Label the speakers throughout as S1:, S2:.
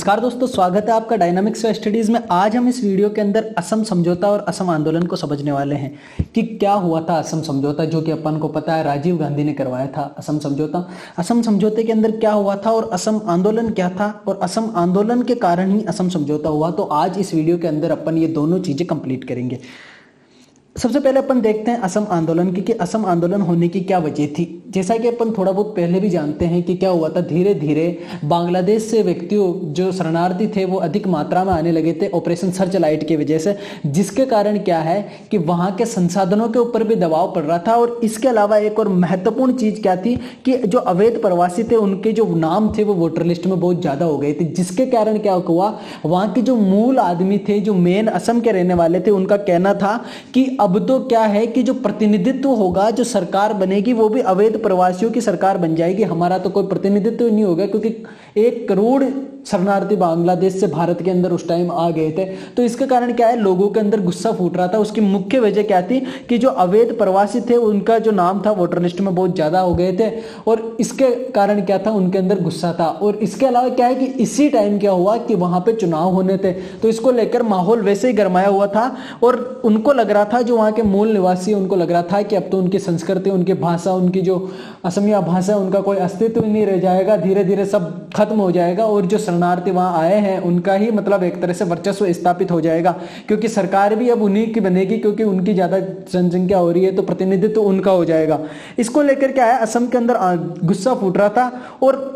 S1: नमस्कार दोस्तों, स्वागत है आपका डायनामिक्स स्टडीज में। आज हम इस वीडियो के अंदर असम समझौता और असम आंदोलन को समझने वाले हैं कि क्या हुआ था असम समझौता, जो कि अपन को पता है राजीव गांधी ने करवाया था असम समझौता। असम समझौते के अंदर क्या हुआ था और असम आंदोलन क्या था और असम आंदोलन के कारण ही असम समझौता हुआ। तो आज इस वीडियो के अंदर अपन ये दोनों चीजें कंप्लीट करेंगे। सबसे पहले अपन देखते हैं असम आंदोलन की कि असम आंदोलन होने की क्या वजह थी। जैसा कि अपन थोड़ा बहुत पहले भी जानते हैं कि क्या हुआ था, धीरे धीरे बांग्लादेश से व्यक्तियों जो शरणार्थी थे वो अधिक मात्रा में आने लगे थे ऑपरेशन सर्च लाइट की वजह से, जिसके कारण क्या है कि वहां के संसाधनों के ऊपर भी दबाव पड़ रहा था। और इसके अलावा एक और महत्वपूर्ण चीज क्या थी कि जो अवैध प्रवासी थे उनके जो नाम थे वो वोटर लिस्ट में बहुत ज्यादा हो गए थे, जिसके कारण क्या हुआ, वहां के जो मूल आदमी थे, जो मेन असम के रहने वाले थे, उनका कहना था कि अब तो क्या है कि जो प्रतिनिधित्व होगा, जो सरकार बनेगी वो भी अवैध प्रवासियों की सरकार बन जाएगी, हमारा तो कोई प्रतिनिधित्व नहीं होगा, क्योंकि 1 करोड़ शरणार्थी बांग्लादेश से भारत के अंदर उस टाइम आ गए थे। तो इसके कारण क्या है, लोगों के अंदर गुस्सा फूट रहा था। उसकी मुख्य वजह क्या थी कि जो अवैध प्रवासी थे उनका जो नाम था वोटर लिस्ट में बहुत ज्यादा हो गए थे, और इसके कारण क्या था, उनके अंदर गुस्सा था। और इसके अलावा क्या है कि इसी टाइम क्या हुआ कि वहां पे चुनाव होने थे, तो इसको लेकर माहौल वैसे ही गरमाया हुआ था। और उनको लग रहा था, जो वहां के मूल निवासी, उनको लग रहा था कि अब तो उनकी संस्कृति, उनकी भाषा, उनकी जो असमिया भाषा, उनका कोई अस्तित्व नहीं रह जाएगा, धीरे धीरे सब खत्म हो जाएगा और जो शरणार्थी वहां आए हैं उनका ही मतलब एक तरह से वर्चस्व स्थापित हो जाएगा, क्योंकि सरकार भी अब उन्हीं की बनेगी, क्योंकि उनकी ज्यादा जनसंख्या हो रही है, तो प्रतिनिधित्व उनका हो जाएगा। इसको लेकर क्या है, असम के अंदर गुस्सा फूट रहा था। और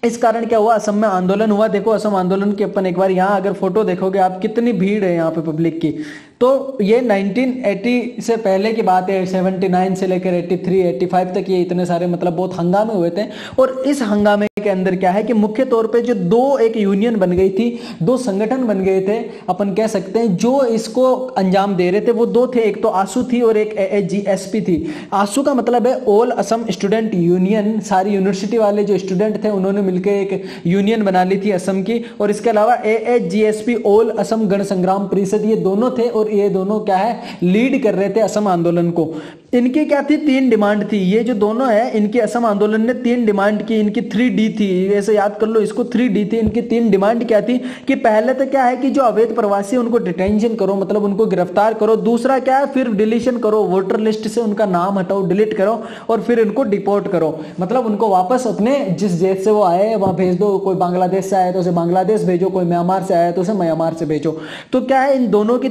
S1: इस कारण क्या हुआ, असम में आंदोलन हुआ। देखो असम आंदोलन की अपन एक बार यहाँ अगर फोटो देखोगे आप, कितनी भीड़ है यहाँ पे पब्लिक की। तो ये 1980 से पहले की बात है, 79 से लेकर 83 85 तक ये इतने सारे मतलब बहुत हंगामे हुए थे। और इस हंगामे के अंदर क्या है कि मुख्य तौर पे जो एक यूनियन बन गई थी, 2 संगठन बन गए थे, अपन कह सकते हैं, जो इसको अंजाम दे रहे थे। वो 2 थे, एक तो आसू थी और एक AAGSP थी। आसू का मतलब है ऑल असम स्टूडेंट यूनियन, सारी यूनिवर्सिटी वाले जो स्टूडेंट थे उन्होंने मिलकर एक यूनियन बना ली थी असम की। और इसके अलावा AAGSP ऑल असम गण संग्राम परिषद, ये दोनों थे और ये दोनों क्या है, लीड कर रहे थे असम आंदोलन को। इनकी क्या थी, 3 डिमांड थी। ये जो दोनों है, इनकी असम आंदोलन ने 3 डिमांड की, इनकी 3D थी, ऐसे याद कर लो इसको, 3D थी। इनकी 3 डिमांड क्या थी कि पहले तो क्या है कि जो अवैध प्रवासी उनको डिटेंशन करो, मतलब उनको गिरफ्तार करो। दूसरा क्या है, फिर डिलीशन करो, वोटर लिस्ट से उनका नाम हटाओ, डिलीट करो, और फिर इनको डिपोर्ट करो, मतलब उनको वापस अपने जिस देश से वो आए वहां भेज दो। कोई बांग्लादेश से आया तो उसे बांग्लादेश भेजो, कोई म्यांमार से आया तो उसे म्यांमार से भेजो। तो क्या है, इन दोनों की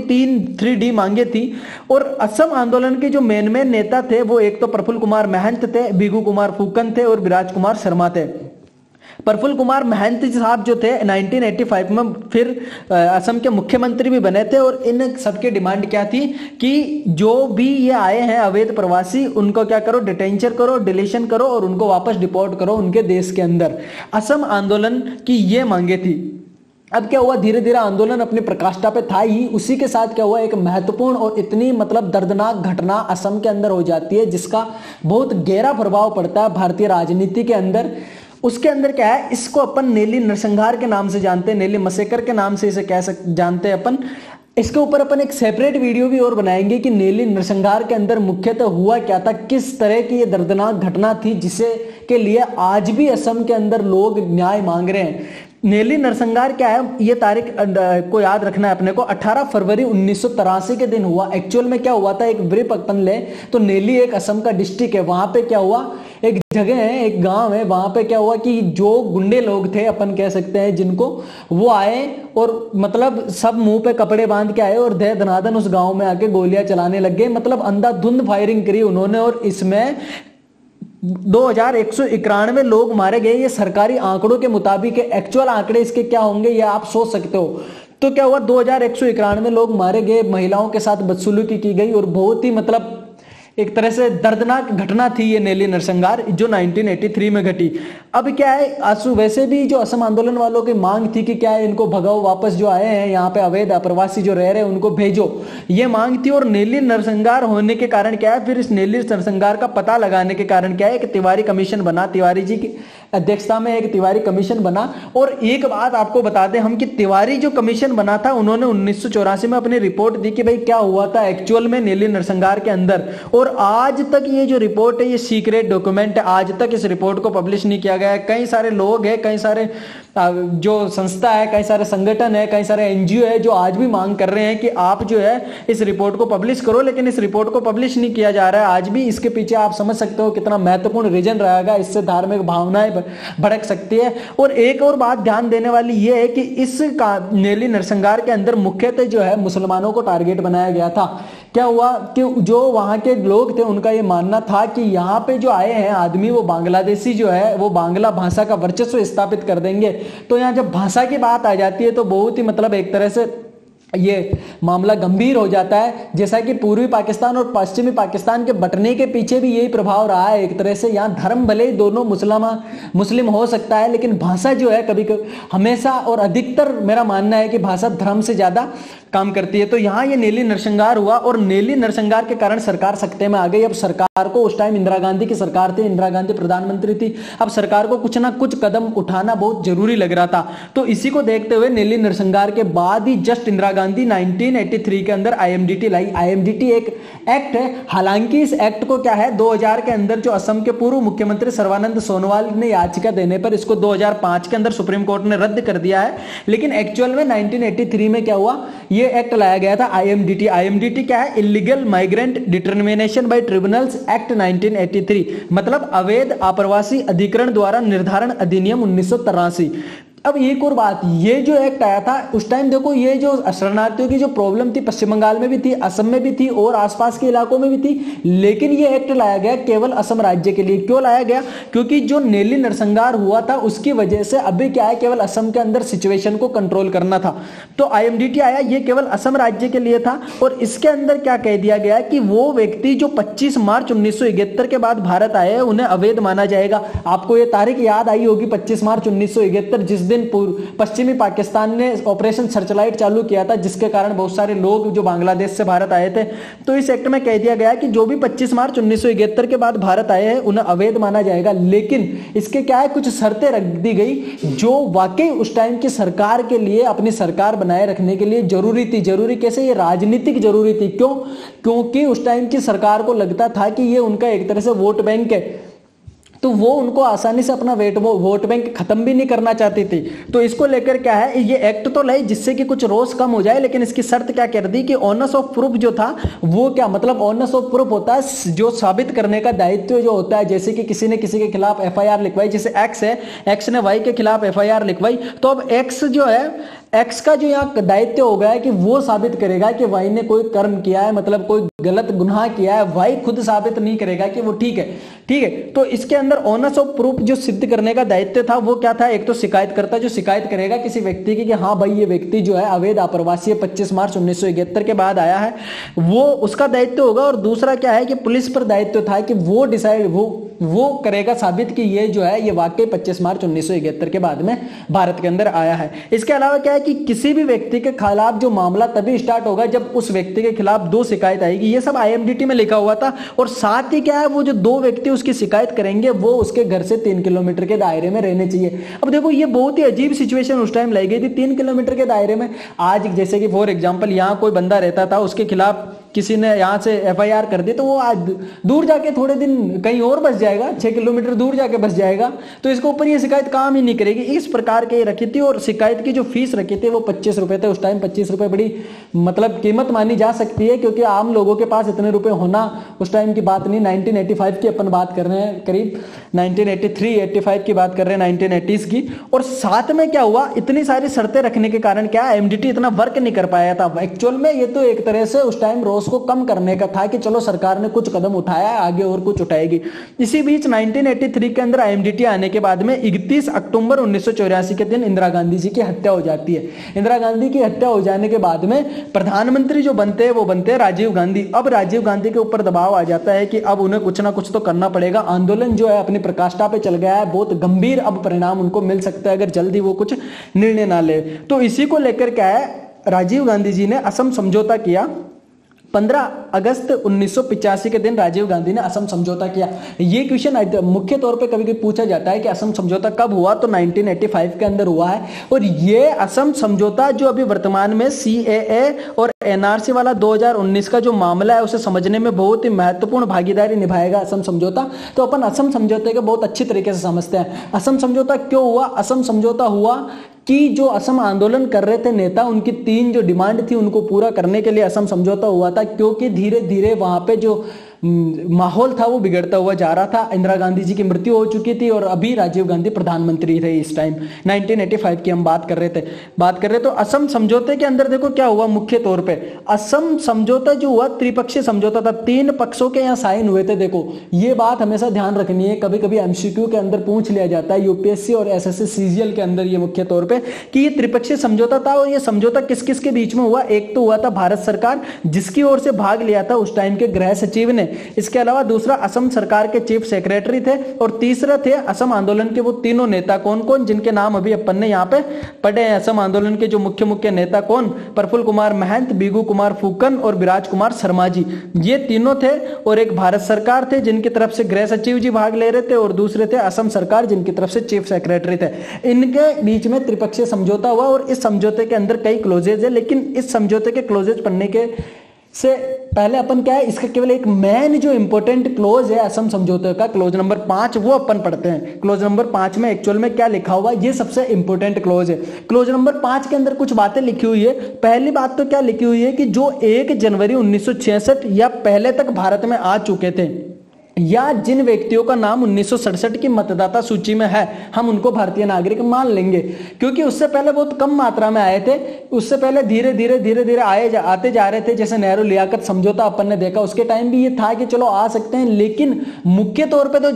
S1: 3D मांगे थी। और असम आंदोलन के जो मेन नेता थे वो एक तो प्रफुल्ल कुमार महंत थे, बिगू कुमार फुकन थे और विराज कुमार शर्मा थे। प्रफुल्ल कुमार महंत साहब जो थे 1985 में फिर असम के मुख्यमंत्री भी बने थे। और इन सबके डिमांड क्या थी कि जो भी ये आए हैं अवैध प्रवासी, उनको क्या करो, डिटेंशन करो, डिलीशन करो और उनको वापस डिपोर्ट करो उनके देश के अंदर। असम आंदोलन की ये मांगे थी। अब क्या हुआ, धीरे धीरे आंदोलन अपनी प्रकाष्ठा पे था ही, उसी के साथ क्या हुआ, एक महत्वपूर्ण और इतनी मतलब दर्दनाक घटना असम के अंदर हो जाती है, जिसका बहुत गहरा प्रभाव पड़ता है भारतीय राजनीति के अंदर। उसके अंदर क्या है, इसको अपन नेली नरसंहार के नाम से जानते हैं, नेली मसेकर के नाम से इसे जानते हैं अपन। इसके ऊपर अपन एक सेपरेट वीडियो भी और बनाएंगे कि नेली नरसंहार के अंदर मुख्यतः हुआ क्या था, किस तरह की ये दर्दनाक घटना थी, जिसे के लिए आज भी असम के अंदर लोग न्याय मांग रहे हैं। नेली नरसंहार क्या है, ये तारीख को याद रखना है अपने को, 18 फरवरी 1983 के दिन हुआ। एक्चुअल में क्या हुआ था, एक ब्रीफ अपन ले तो नेली एक असम का डिस्ट्रिक्ट है, वहां पे क्या हुआ, एक जगह है, एक गांव है, वहां पे क्या हुआ कि जो गुंडे लोग थे अपन कह सकते हैं जिनको, वो आए और मतलब सब मुंह पे कपड़े बांध के आए और दे दनादन उस गांव में आके गोलियां चलाने लग गए, मतलब अंधाधुंध फायरिंग करी उन्होंने। और इसमें 2191 लोग मारे गए, ये सरकारी आंकड़ों के मुताबिक। एक्चुअल आंकड़े इसके क्या होंगे ये आप सोच सकते हो। तो क्या हुआ, 2191 लोग मारे गए, महिलाओं के साथ बदसलूकी की गई और बहुत ही मतलब एक तरह से दर्दनाक घटना थी ये नेली नरसंहार, जो 1983 में घटी। अब क्या है, आंसू वैसे भी जो असम आंदोलन वालों की मांग थी कि क्या है, इनको भगाओ, वापस जो आए हैं यहाँ पे अवैध प्रवासी जो रह रहे हैं उनको भेजो, ये मांग थी। और नेली नरसंहार होने के कारण क्या है, फिर इस नेली नरसंहार का पता लगाने के कारण क्या है, एक तिवारी कमीशन बना, तिवारी जी की अध्यक्षता में एक तिवारी कमीशन बना। और एक बात आपको बता दें हम कि तिवारी जो कमीशन बना था, उन्होंने 1984 में अपनी रिपोर्ट दी कि भाई क्या हुआ था एक्चुअल में नेली नरसंहार के अंदर। और और आज तक ये जो रिपोर्ट है ये सीक्रेट डॉक्यूमेंट है, आज तक इस रिपोर्ट को पब्लिश नहीं किया गया है। कई सारे लोग हैं, कई सारे जो संस्था है, कई सारे संगठन है, कई सारे एनजीओ है जो आज भी मांग कर रहे हैं कि आप जो है इस रिपोर्ट को पब्लिश करो, लेकिन इस रिपोर्ट को पब्लिश नहीं किया जा रहा है आज भी। इसके पीछे आप समझ सकते हो कितना महत्वपूर्ण रीजन रहेगा, इससे धार्मिक भावनाएं भड़क सकती है। और एक और बात ध्यान देने वाली यह है कि इस नेली नरसंहार के अंदर मुख्यतः जो है मुसलमानों को टारगेट बनाया गया था। क्या हुआ कि जो वहां के लोग थे उनका ये मानना था कि यहाँ पे जो आए हैं आदमी वो बांग्लादेशी जो है वो बांग्ला भाषा का वर्चस्व स्थापित कर देंगे। तो यहाँ जब भाषा की बात आ जाती है तो बहुत ही मतलब एक तरह से ये मामला गंभीर हो जाता है। जैसा कि पूर्वी पाकिस्तान और पश्चिमी पाकिस्तान के बंटने के पीछे भी यही प्रभाव रहा है एक तरह से। यहाँ धर्म भले ही दोनों मुस्लिम हो सकता है, लेकिन भाषा जो है कभी कभी हमेशा और अधिकतर मेरा मानना है कि भाषा धर्म से ज्यादा काम करती है। तो यहाँ ये नेली नरसंहार हुआ और नेली नरसंहार के कारण सरकार सत्ते में आ गई। अब सरकार को, उस टाइम इंदिरा गांधी की सरकार थी, इंदिरा गांधी प्रधानमंत्री थी, अब सरकार को कुछ ना कुछ कदम उठाना बहुत जरूरी लग रहा था। तो इसी को देखते हुए नेली नरसंहार के बाद ही जस्ट इंदिरा गांधी 1983 के अंदर आईएमडीटी लाई। आईएमडीटी एक एक्ट है, हालांकि इस एक्ट को क्या है 2000 के अंदर जो असम के पूर्व मुख्यमंत्री सर्बानंद सोनोवाल ने याचिका देने पर इसको 2005 के अंदर सुप्रीम कोर्ट ने रद्द कर दिया है। लेकिन एक्चुअल में 1983 में क्या हुआ, ये एक्ट लाया गया था आईएमडीटी। आईएमडीटी क्या है, illegal migrant determination by tribunals act 1983, मतलब अवैध आप्रवासी अधिकरण द्वारा निर्धारण अधिनियम 1983। अब एक और बात, ये जो एक्ट आया था उस टाइम देखो, ये जो शरणार्थियों की जो प्रॉब्लम थी पश्चिम बंगाल में भी थी, असम में भी थी और आसपास के इलाकों में भी थी, लेकिन ये एक्ट लाया गया केवल असम राज्य के लिए। क्यों लाया गया, क्योंकि जो नेली नरसंहार हुआ था उसकी वजह से अभी क्या है, केवल असम के अंदर सिचुएशन को कंट्रोल करना था। तो आईएमडीटी आया, ये केवल असम राज्य के लिए था। और इसके अंदर क्या कह दिया गया कि वो व्यक्ति जो 25 मार्च 1971 के बाद भारत आए उन्हें अवैध माना जाएगा। आपको ये तारीख याद आई होगी, 25 मार्च 1971, जिस दिन पश्चिमी पाकिस्तान ने ऑपरेशन सर्चलाइट चालू किया था, जिसके कारण बहुत सारे लोग जो बांग्लादेश से भारत आए थे। तो इस एक्ट में कह दिया गया कि जो भी 25 मार्च 1971 के बाद भारत आए हैं उन्हें अवैध माना जाएगा। लेकिन इसके क्या है, कुछ शर्तें रख दी गई जो वाकई उस टाइम की सरकार के लिए, अपनी सरकार बनाए रखने के लिए जरूरी थी। जरूरी कैसे, ये राजनीतिक जरूरी थी। क्यों, क्योंकि उस टाइम की सरकार को लगता था कि ये उनका एक तरह से वोट बैंक है, तो वो उनको आसानी से अपना वोट बैंक खत्म भी नहीं करना चाहती थी। तो इसको लेकर क्या है, ये एक्ट तो लाई जिससे कि कुछ रोष कम हो जाए, लेकिन इसकी शर्त क्या कर दी कि ऑनर्स ऑफ प्रूफ जो था वो क्या, मतलब ऑनर्स ऑफ प्रूफ होता है जो साबित करने का दायित्व जो होता है। जैसे कि किसी ने किसी के खिलाफ एफआईआर लिखवाई, जैसे एक्स है, एक्स ने वाई के खिलाफ एफआईआर लिखवाई, तो अब एक्स जो है, एक्स का जो यहाँ दायित्व हो गया है कि वो साबित करेगा कि वाई ने कोई कर्म किया है, मतलब कोई गलत गुनाह किया है। वाई खुद साबित नहीं करेगा कि वो ठीक है, ठीक है। तो इसके अंदर ऑनर्स ऑफ प्रूफ जो सिद्ध करने का दायित्व था वो क्या था, एक तो शिकायतकर्ता जो शिकायत करेगा किसी व्यक्ति की कि हाँ भाई ये व्यक्ति जो है अवैध आप्रवासी 25 मार्च 1971 के बाद आया है, वो उसका दायित्व होगा। और दूसरा क्या है कि पुलिस पर दायित्व था कि वो डिसाइड वो करेगा साबित कि ये जो है ये वाकई 25 मार्च 1971 के बाद में भारत के अंदर आया है। इसके अलावा क्या है कि किसी भी व्यक्ति के खिलाफ जो मामला तभी स्टार्ट होगा जब उस व्यक्ति के खिलाफ 2 शिकायत आएगी। ये सब आईएमडीटी में लिखा हुआ था। और साथ ही क्या है, वो जो 2 व्यक्ति उसकी शिकायत करेंगे वो उसके घर से 3 किलोमीटर के दायरे में रहने चाहिए। अब देखो ये बहुत ही अजीब सिचुएशन उस टाइम लाई गई थी, 3 किलोमीटर के दायरे में। आज जैसे कि फॉर एग्जाम्पल यहाँ कोई बंदा रहता था, उसके खिलाफ किसी ने यहाँ से एफआईआर कर दी, तो वो आज दूर जाके थोड़े दिन कहीं और बस जाएगा, 6 किलोमीटर दूर जाके बस जाएगा, तो इसके ऊपर ये शिकायत काम ही नहीं करेगी। इस प्रकार के रखी थी। और शिकायत की जो फीस रखी थी वो 25 रुपए थे उस टाइम। 25 रुपए बड़ी मतलब कीमत मानी जा सकती है, क्योंकि आम लोगों के पास इतने रुपए होना उस टाइम की बात नहीं। 1985 की अपन बात कर रहे हैं, करीब 1983-85 की बात कर रहे हैं, 1980s की। और साथ में क्या हुआ, इतनी सारी शर्तें रखने के कारण क्या एमडीटी इतना वर्क नहीं कर पाया था। एक्चुअल में ये तो एक तरह से उस टाइम रोष को कम करने का था कि चलो सरकार ने कुछ कदम उठाया है, आगे और कुछ उठाएगी। इसी बीच 1983 के अंदर आईएमडीटी आने के बाद में 31 अक्टूबर 1984 के दिन इंदिरा गांधी जी की हत्या हो जाती है। इंदिरा गांधी की हत्या हो जाने के बाद में प्रधानमंत्री जो बनते हैं वो बनते हैं राजीव गांधी। अब राजीव गांधी के ऊपर दबाव आ जाता है कि अब उन्हें कुछ ना कुछ तो करना पड़ेगा। आंदोलन जो है अपनी प्रकाष्ठा पे चल गया है, बहुत गंभीर अब परिणाम उनको मिल सकता है अगर जल्दी वो कुछ निर्णय ना ले। तो इसी को लेकर क्या है, राजीव गांधी जी ने असम समझौता किया 15 अगस्त 1985 के दिन राजीव गांधी ने असम समझौता किया। ये क्वेश्चन मुख्य तौर पे कभी कभी पूछा जाता है कि असम समझौता कब हुआ, तो 1985 के अंदर हुआ है। और ये असम समझौता जो अभी वर्तमान में CAA और NRC वाला 2019 का जो मामला है उसे समझने में बहुत ही महत्वपूर्ण भागीदारी निभाएगा असम समझौता। तो अपन असम समझौते को बहुत अच्छी तरीके से समझते हैं। असम समझौता क्यों हुआ? असम समझौता हुआ कि जो असम आंदोलन कर रहे थे नेता, उनकी 3 जो डिमांड थी उनको पूरा करने के लिए असम समझौता हुआ था, क्योंकि धीरे धीरे वहां पे जो माहौल था वो बिगड़ता हुआ जा रहा था। इंदिरा गांधी जी की मृत्यु हो चुकी थी और अभी राजीव गांधी प्रधानमंत्री थे इस टाइम, 1985 की हम बात कर रहे तो असम समझौते के अंदर देखो क्या हुआ। मुख्य तौर पे असम समझौता जो हुआ त्रिपक्षीय समझौता था, 3 पक्षों के यहाँ साइन हुए थे। देखो ये बात हमेशा ध्यान रखनी है, कभी कभी MCQ के अंदर पूछ लिया जाता है, UPSC और SSC CGL के अंदर ये मुख्य तौर पे कि ये त्रिपक्षीय समझौता था। और ये समझौता किस किस के बीच में हुआ? एक तो हुआ था भारत सरकार, जिसकी ओर से भाग लिया था उस टाइम के गृह सचिव ने। इसके अलावा दूसरा असम सरकार के चीफ सेक्रेटरी थे, और तीसरा थे असम आंदोलन के वो तीनों नेता। कौन कौन? जिनके नाम अभी अपन ने यहाँ पे पढ़े हैं। असम आंदोलन के जो मुख्य नेता कौन? प्रफुल्ल कुमार महंत, बिगू कुमार फुकन और विराज कुमार शर्मा जी, ये तीनों थे। और एक भारत सरकार थे जिनकी तरफ से गृह सचिव जी भाग ले रहे थे, और दूसरे थे असम सरकार जिनकी तरफ से चीफ सेक्रेटरी थे। इनके बीच में त्रिपक्षीय समझौता हुआ, और इस समझौते के अंदर कई क्लोजेज है। लेकिन इस समझौते के क्लोजेज पढ़ने के से पहले अपन क्या है, इसका केवल एक मेन जो इंपॉर्टेंट क्लोज है असम समझौते का, क्लोज नंबर 5, वो अपन पढ़ते हैं। क्लोज नंबर 5 में एक्चुअल में क्या लिखा हुआ, ये सबसे इंपॉर्टेंट क्लोज है। क्लोज नंबर 5 के अंदर कुछ बातें लिखी हुई है। पहली बात तो क्या लिखी हुई है कि जो 1 जनवरी 1966 या पहले तक भारत में आ चुके थे, या जिन व्यक्तियों का नाम 1967 की मतदाता सूची में है, हम उनको भारतीय नागरिक मान लेंगे। क्योंकि उससे पहले बहुत कम मात्रा में आए थे, उससे पहले धीरे धीरे आते जा रहे थे। जैसे नेहरू लियाकत समझौता अपन ने देखा, उसके टाइम भी ये था कि चलो आ सकते हैं, लेकिन मुख्य तौर पर तो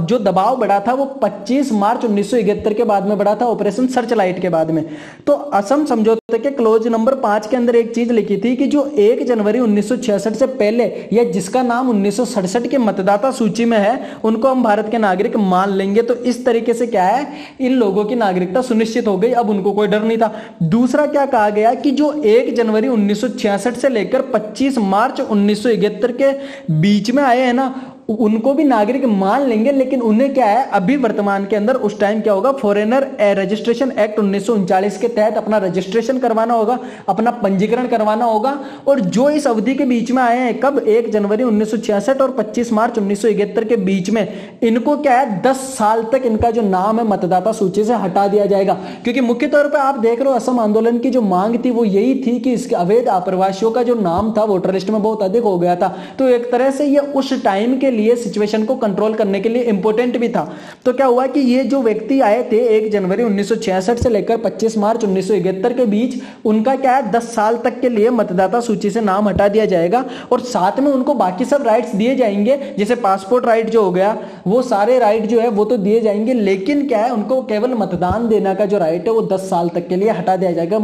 S1: जो दबाव बढ़ा था वो 25 मार्च 1971 के बाद में बढ़ा था, ऑपरेशन सर्च लाइट के बाद में। तो असम समझौते के क्लोज नंबर 5 के अंदर एक चीज लिखी थी कि जो 1 जनवरी 1966 से पहले या जिसका नाम 1967 के मतदाता सूची में है, उनको हम भारत के नागरिक मान लेंगे। तो इस तरीके से क्या है, इन लोगों की नागरिकता सुनिश्चित हो गई, अब उनको कोई डर नहीं था। दूसरा क्या कहा गया कि जो 1 जनवरी 1966 से लेकर 25 मार्च 1971 के बीच में आए हैं ना, उनको भी नागरिक मान लेंगे, लेकिन उन्हें क्या है, अभी वर्तमान के अंदर उस टाइम क्या होगा, फॉरेनर रजिस्ट्रेशन एक्ट 1939 के तहत अपना रजिस्ट्रेशन करवाना होगा, अपना पंजीकरण करवाना होगा। और जो इस अवधि के बीच में आए हैं, कब, 1 जनवरी 1966 और 25 मार्च 1971 के बीच में, इनको क्या है 10 साल तक इनका जो नाम है मतदाता सूची से हटा दिया जाएगा। क्योंकि मुख्य तौर पर आप देख रहे हो असम आंदोलन की जो मांग थी वो यही थी कि इसके अवैध आप्रवासियों का जो नाम था वोटर लिस्ट में बहुत अधिक हो गया था। तो एक तरह से ये उस टाइम के लिए सिचुएशन को कंट्रोल करने के लिए इंपॉर्टेंट भी था। तो क्या हुआ कि ये जो व्यक्ति आए थे 1 जनवरी 1966 से लेकर 25 मार्च 1971 के बीच, उनका क्या है 10 साल तक के लिए मतदाता सूची से नाम हटा दिया जाएगा, और साथ में उनको बाकी सब राइट्स दिए जाएंगे। जैसे पासपोर्ट राइट जो हो गया, वो सारे राइट जो है वो तो दिए जाएंगे, लेकिन क्या है उनको केवल मतदान देना का जो राइट है वो 10 साल तक के लिए हटा दिया जाएगा।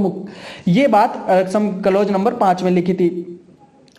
S1: ये बात क्लोज नंबर 5 में लिखी थी।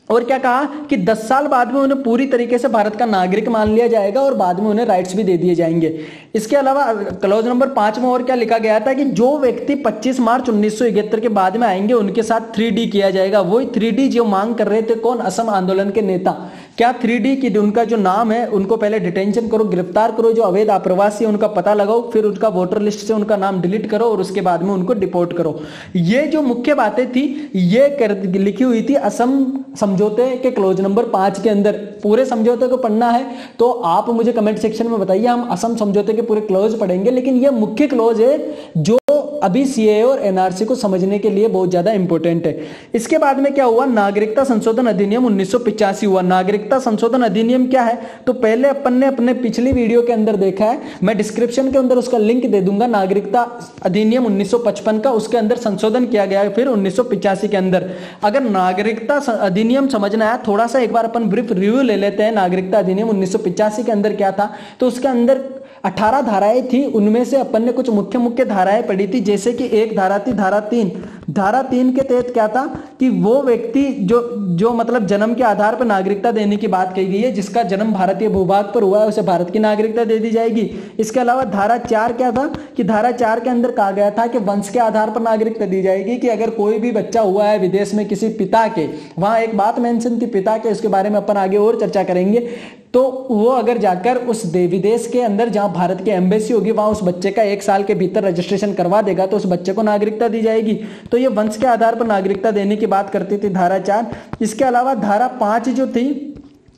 S1: और क्या कहा कि 10 साल बाद में उन्हें पूरी तरीके से भारत का नागरिक मान लिया जाएगा, और बाद में उन्हें राइट्स भी दे दिए जाएंगे। इसके अलावा क्लॉज नंबर 5 में और क्या लिखा गया था कि जो व्यक्ति 25 मार्च 1971 के बाद में आएंगे उनके साथ 3D किया जाएगा। वही 3D जो मांग कर रहे थे कौन, असम आंदोलन के नेता। क्या 3D की उनका जो नाम है उनको पहले डिटेंशन करो, गिरफ्तार करो, जो अवैध आप्रवासी है उनका पता लगाओ, फिर उनका वोटर लिस्ट से उनका नाम डिलीट करो, और उसके बाद में उनको डिपोर्ट करो। ये जो मुख्य बातें थी ये लिखी हुई थी असम समझौते के क्लोज नंबर 5 के अंदर। पूरे समझौते को पढ़ना है तो आप मुझे कमेंट सेक्शन में बताइए, हम असम समझौते के पूरे क्लोज पढ़ेंगे, लेकिन ये मुख्य क्लोज है जो अभी CAA और NRC को समझने के लिए बहुत ज्यादा इंपॉर्टेंट है। इसके बाद में क्या हुआ, नागरिकता संशोधन अधिनियम 1985 हुआ। नागरिकता संशोधन अधिनियम क्या है, तो पहले अपन ने अपने पिछली वीडियो के अंदर देखा है, मैं डिस्क्रिप्शन के अंदर उसका लिंक दे दूंगा। नागरिकता अधिनियम 1955 का, उसके अंदर संशोधन किया गया है फिर 1985 के अंदर। अगर नागरिकता अधिनियम समझना है, थोड़ा सा एक बार अपन ब्रीफ रिव्यू ले लेते हैं। नागरिकता अधिनियम 1985 के अंदर क्या था, तो उसके अंदर 18 धाराएं थी, उनमें से अपन ने कुछ मुख्य धाराएं पढ़ी थी। जैसे कि एक धारा थी धारा 3, धारा 3 के तहत क्या था कि वो व्यक्ति जो मतलब जन्म के आधार पर नागरिकता देने की बात कही गई है, जिसका जन्म भारतीय भूभाग पर हुआ है उसे भारत की नागरिकता दे दी जाएगी। इसके अलावा धारा 4 क्या था कि धारा 4 के अंदर कहा गया था कि वंश के आधार पर नागरिकता दी जाएगी, कि अगर कोई भी बच्चा हुआ है विदेश में किसी पिता के, वहां एक बात मेंशन थी पिता के, उसके बारे में अपन आगे और चर्चा करेंगे, तो वो अगर जाकर उस विदेश के अंदर जहां भारत की एम्बेसी होगी वहां उस बच्चे का 1 साल के भीतर रजिस्ट्रेशन करवा देगा तो उस बच्चे को नागरिकता दी जाएगी। तो ये वंश के आधार पर नागरिकता देने की बात करती थी धारा 4। इसके अलावा धारा 5 जो थी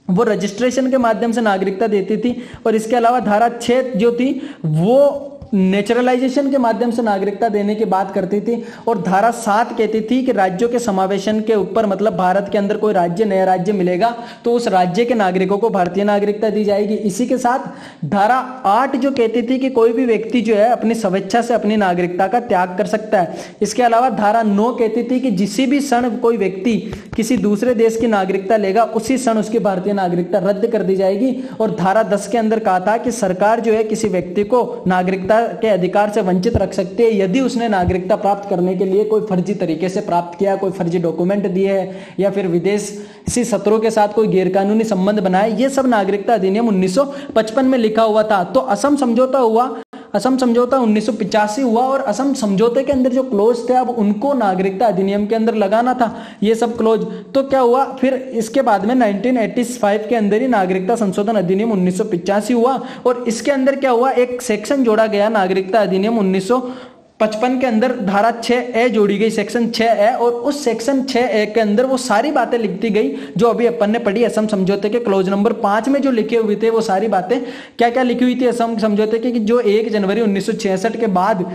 S1: वो रजिस्ट्रेशन के माध्यम से नागरिकता देती थी, और इसके अलावा धारा 6 जो थी वो नेचुरलाइजेशन के माध्यम से नागरिकता देने की बात करती थी, और धारा 7 कहती थी कि राज्यों के समावेशन के ऊपर, मतलब भारत के अंदर कोई राज्य नया राज्य मिलेगा तो उस राज्य के नागरिकों को भारतीय नागरिकता दी जाएगी। इसी के साथ धारा 8 जो कहती थी कि कोई भी व्यक्ति जो है अपनी स्वेच्छा से अपनी नागरिकता का त्याग कर सकता है। इसके अलावा धारा 9 कहती थी कि जिस भी क्षण कोई व्यक्ति किसी दूसरे देश की नागरिकता लेगा उसी क्षण उसकी भारतीय नागरिकता रद्द कर दी जाएगी। और धारा 10 के अंदर कहा था कि सरकार जो है किसी व्यक्ति को नागरिकता के अधिकार से वंचित रख सकते हैं यदि उसने नागरिकता प्राप्त करने के लिए कोई फर्जी तरीके से प्राप्त किया, कोई फर्जी डॉक्यूमेंट दिए है, या फिर विदेशी शत्रुओं के साथ कोई गैरकानूनी संबंध बनाए। ये सब नागरिकता अधिनियम 1955 में लिखा हुआ था। तो असम समझौता हुआ, असम समझौता 1985 हुआ, और असम समझौते के अंदर जो क्लोज थे अब उनको नागरिकता अधिनियम के अंदर लगाना था ये सब क्लोज। तो क्या हुआ फिर इसके बाद में 1985 के अंदर ही नागरिकता संशोधन अधिनियम 1985 हुआ, और इसके अंदर क्या हुआ, एक सेक्शन जोड़ा गया नागरिकता अधिनियम 1955 के अंदर, धारा 6A जोड़ी गई, सेक्शन 6A, और उस सेक्शन 6A के अंदर वो सारी बातें लिखती गई जो अभी अपन ने पढ़ी असम समझौते के क्लोज नंबर 5 में जो लिखे हुए थे। वो सारी बातें क्या क्या लिखी हुई थी असम समझौते के, कि जो 1 जनवरी 1966 के बाद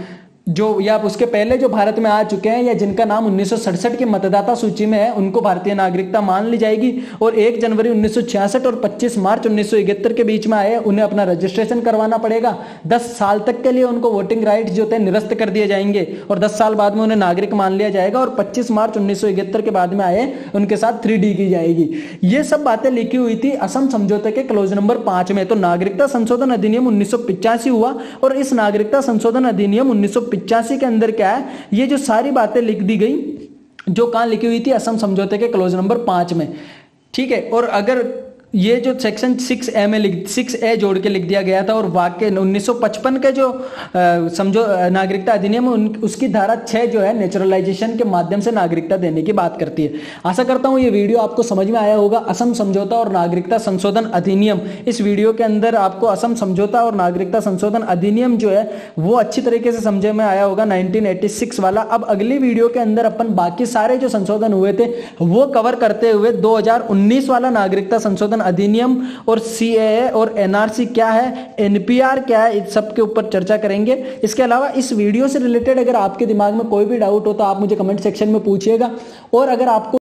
S1: जो या उसके पहले जो भारत में आ चुके हैं या जिनका नाम 1967 की मतदाता सूची में है उनको भारतीय नागरिकता मान ली जाएगी, और 1 जनवरी 1966 और 25 मार्च 1971 के बीच में आए उन्हें अपना रजिस्ट्रेशन करवाना पड़ेगा। 10 साल तक के लिए उनको वोटिंग राइट्स जो थे निरस्त कर दिए जाएंगे, और 10 साल बाद में उन्हें नागरिक मान लिया जाएगा, और 25 मार्च 1971 के बाद में आए उनके साथ 3D की जाएगी। ये सब बातें लिखी हुई थी असम समझौते के क्लोज नंबर 5 में। तो नागरिकता संशोधन अधिनियम 1985 हुआ, और इस नागरिकता संशोधन अधिनियम 1985 के अंदर क्या है, ये जो सारी बातें लिख दी गई जो कहां लिखी हुई थी असम समझौते के क्लोज नंबर 5 में, ठीक है। और अगर ये जो सेक्शन 6A में 6A जोड़ के लिख दिया गया था, और वाक्य 1955 के जो समझो नागरिकता अधिनियम उसकी धारा 6 जो है नेचुरलाइजेशन के माध्यम से नागरिकता देने की बात करती है। आशा करता हूं ये वीडियो आपको समझ में आया होगा। असम समझौता और नागरिकता संशोधन अधिनियम, इस वीडियो के अंदर आपको असम समझौता और नागरिकता संशोधन अधिनियम जो है वो अच्छी तरीके से समझ में आया होगा, 1986 वाला। अब अगली वीडियो के अंदर अपन बाकी सारे जो संशोधन हुए थे वो कवर करते हुए 2019 वाला नागरिकता संशोधन अधिनियम और CAA और NRC क्या है, NPR क्या है, इस सब के ऊपर चर्चा करेंगे। इसके अलावा इस वीडियो से रिलेटेड अगर आपके दिमाग में कोई भी डाउट हो तो आप मुझे कमेंट सेक्शन में पूछिएगा, और अगर आपको